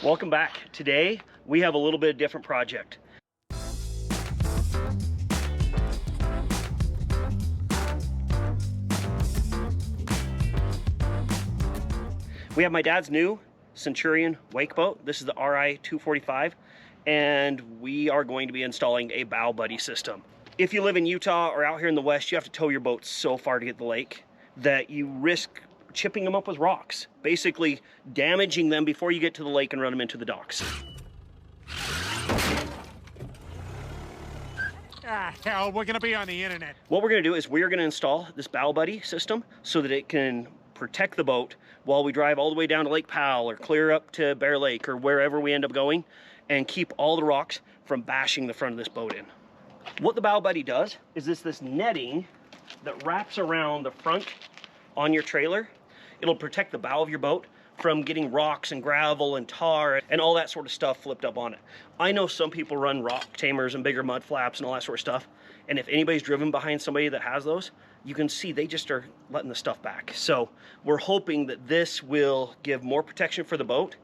Welcome back. Today we have a little bit of different project. We have my dad's new Centurion wake boat. This is the Ri245, and we are going to be installing a bow buddy system. If you live in Utah or out here in the West, you have to tow your boat so far to get to the lake that you risk chipping them up with rocks, basically damaging them before you get to the lake and run them into the docks. Ah, hell, we're gonna be on the internet. What we're gonna do is we're gonna install this bow buddy system so that it can protect the boat while we drive all the way down to Lake Powell or clear up to Bear Lake or wherever we end up going, and keep all the rocks from bashing the front of this boat in. What the bow buddy does is this netting that wraps around the front on your trailer. It'll protect the bow of your boat from getting rocks and gravel and tar and all that sort of stuff flipped up on it. I know some people run rock tamers and bigger mud flaps and all that sort of stuff, and if anybody's driven behind somebody that has those, you can see they just are letting the stuff back. So we're hoping that this will give more protection for the boat,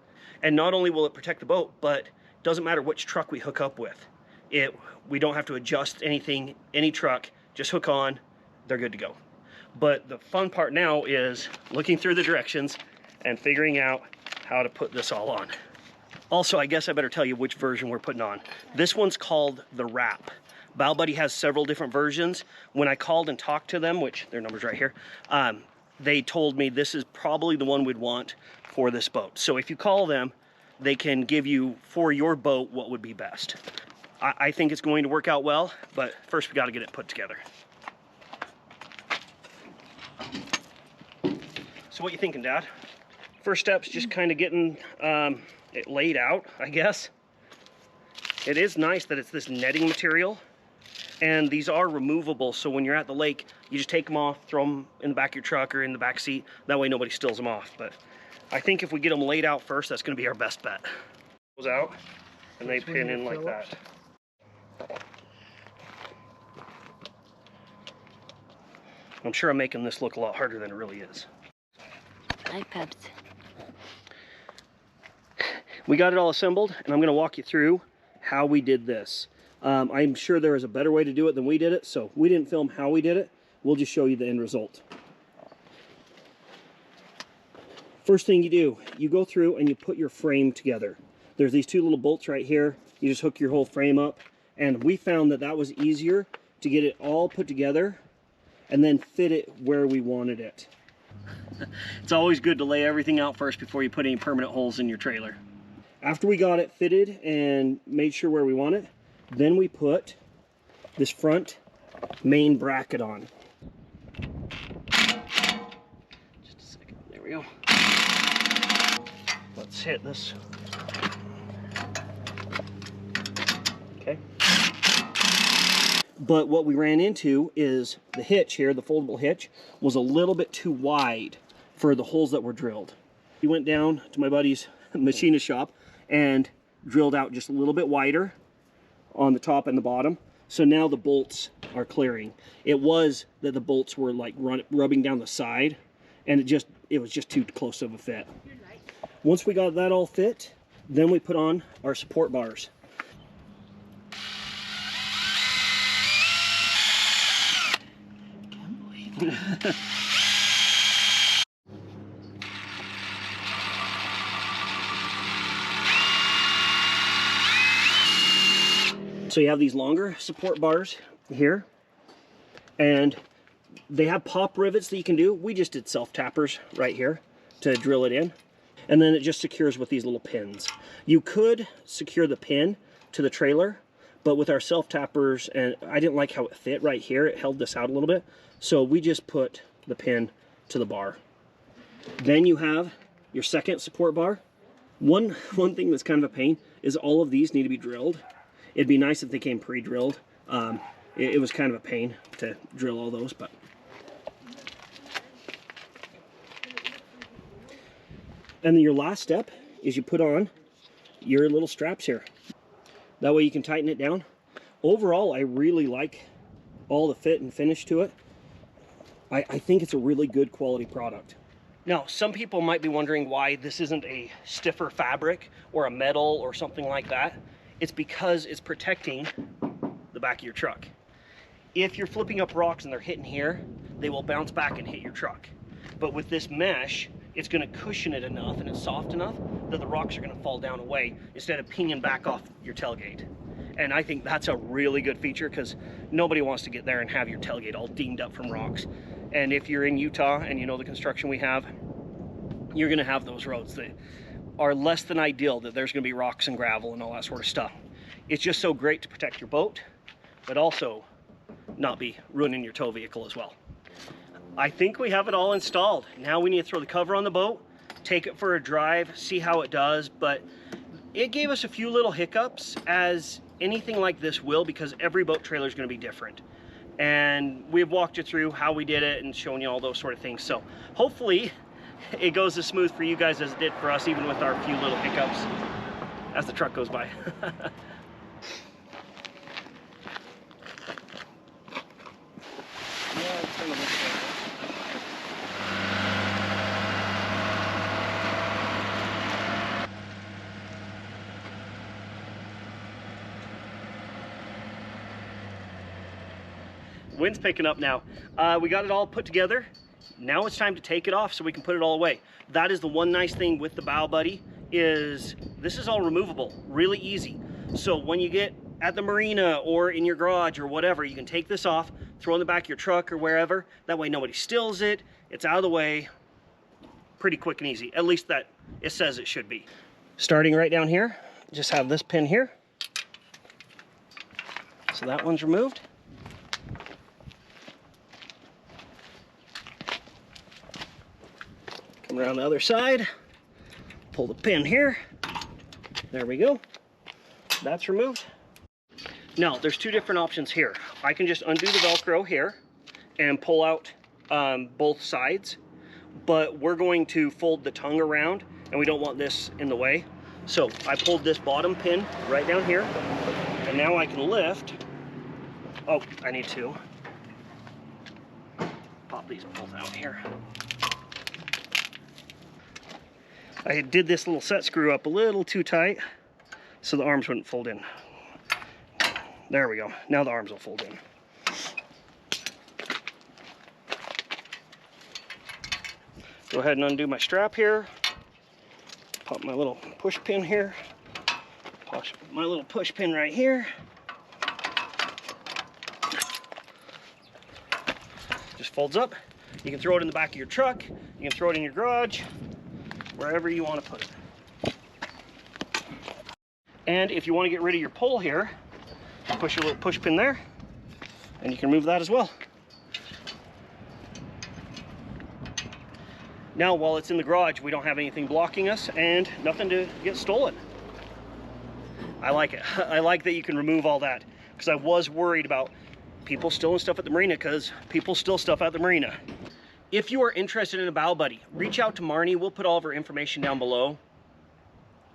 and not only will it protect the boat, but it doesn't matter which truck we hook up with. We don't have to adjust anything, any truck, just hook on, they're good to go. But the fun part now is looking through the directions and figuring out how to put this all on. Also, I guess I better tell you which version we're putting on. This one's called the Wrap. Bow Buddy has several different versions. When I called and talked to them, which their number's right here, they told me this is probably the one we'd want for this boat. So if you call them, they can give you, for your boat, what would be best. I think it's going to work out well, but first we got to get it put together. So what you thinking, Dad? First step's just kind of getting it laid out, I guess. It is nice that it's this netting material, and these are removable, so when you're at the lake, you just take them off, throw them in the back of your truck or in the back seat. That way nobody steals them off. But I think if we get them laid out first, that's going to be our best bet. Goes out, and they pin in like that. I'm sure I'm making this look a lot harder than it really is. Hi, Peps. We got it all assembled, and I'm going to walk you through how we did this. I'm sure there is a better way to do it than we did it, so we didn't film how we did it. We'll just show you the end result. First thing you do, you go through and you put your frame together. There's these two little bolts right here. You just hook your whole frame up, and we found that that was easier to get it all put together and then fit it where we wanted it. It's always good to lay everything out first before you put any permanent holes in your trailer. After we got it fitted and made sure where we want it, then we put this front main bracket on. Just a second, there we go. Let's hit this. Okay. But what we ran into is the hitch here, the foldable hitch, was a little bit too wide for the holes that were drilled. We went down to my buddy's machinist shop and drilled out just a little bit wider on the top and the bottom. So now the bolts are clearing. It was that the bolts were like rubbing down the side, and it was just too close of a fit. Once we got that all fit, then we put on our support bars. Can't believe it. So you have these longer support bars here, and they have pop rivets that you can do. We just did self-tappers right here to drill it in, and then it just secures with these little pins. You could secure the pin to the trailer, but with our self-tappers, and I didn't like how it fit right here, it held this out a little bit, so we just put the pin to the bar. Then you have your second support bar. One thing that's kind of a pain is all of these need to be drilled. It'd be nice if they came pre-drilled. It was kind of a pain to drill all those, but. And then your last step is you put on your little straps here. That way you can tighten it down. Overall, I really like all the fit and finish to it. I think it's a really good quality product. Now, some people might be wondering why this isn't a stiffer fabric or a metal or something like that. It's because it's protecting the back of your truck. If you're flipping up rocks and they're hitting here, they will bounce back and hit your truck. But with this mesh, it's going to cushion it enough and it's soft enough that the rocks are going to fall down away instead of pinging back off your tailgate. And I think that's a really good feature because nobody wants to get there and have your tailgate all dinged up from rocks. And if you're in Utah and you know the construction we have, you're going to have those roads that are less than ideal, that there's going to be rocks and gravel and all that sort of stuff. It's just so great to protect your boat, but also not be ruining your tow vehicle as well. I think we have it all installed. Now we need to throw the cover on the boat, take it for a drive, see how it does, but it gave us a few little hiccups, as anything like this will, because every boat trailer is going to be different. And we've walked you through how we did it and shown you all those sort of things. So hopefully it goes as smooth for you guys as it did for us, even with our few little hiccups as the truck goes by. Wind's picking up now. We got it all put together. Now it's time to take it off so we can put it all away. That is the one nice thing with the Bow Buddy, is this is all removable, really easy. So when you get at the marina or in your garage or whatever, you can take this off, throw it in the back of your truck or wherever. That way nobody steals it. It's out of the way. Pretty quick and easy. At least that it says it should be. Starting right down here, just have this pin here. So that one's removed. Come around the other side, pull the pin here. There we go. That's removed. Now, there's two different options here. I can just undo the Velcro here and pull out both sides, but we're going to fold the tongue around and we don't want this in the way. So I pulled this bottom pin right down here, and now I can lift. Oh, I need to pop these both out here. I did this little set screw up a little too tight so the arms wouldn't fold in. There we go. Now the arms will fold in. Go ahead and undo my strap here. Pop my little push pin here. Push my little push pin right here. Just folds up. You can throw it in the back of your truck. You can throw it in your garage. Wherever you want to put it. And if you want to get rid of your pole here, push your little push pin there, and you can remove that as well. Now, while it's in the garage, we don't have anything blocking us and nothing to get stolen. I like it. I like that you can remove all that, because I was worried about people stealing stuff at the marina, because people steal stuff at the marina. If you are interested in a Bow Buddy, reach out to Marni. We'll put all of her information down below.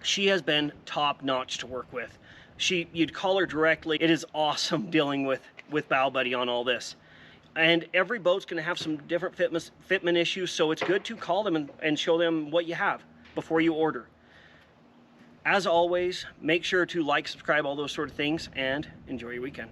She has been top-notch to work with. You'd call her directly. It is awesome dealing with Bow Buddy on all this. And every boat's going to have some different fitment issues, so it's good to call them and show them what you have before you order. As always, make sure to like, subscribe, all those sort of things, and enjoy your weekend.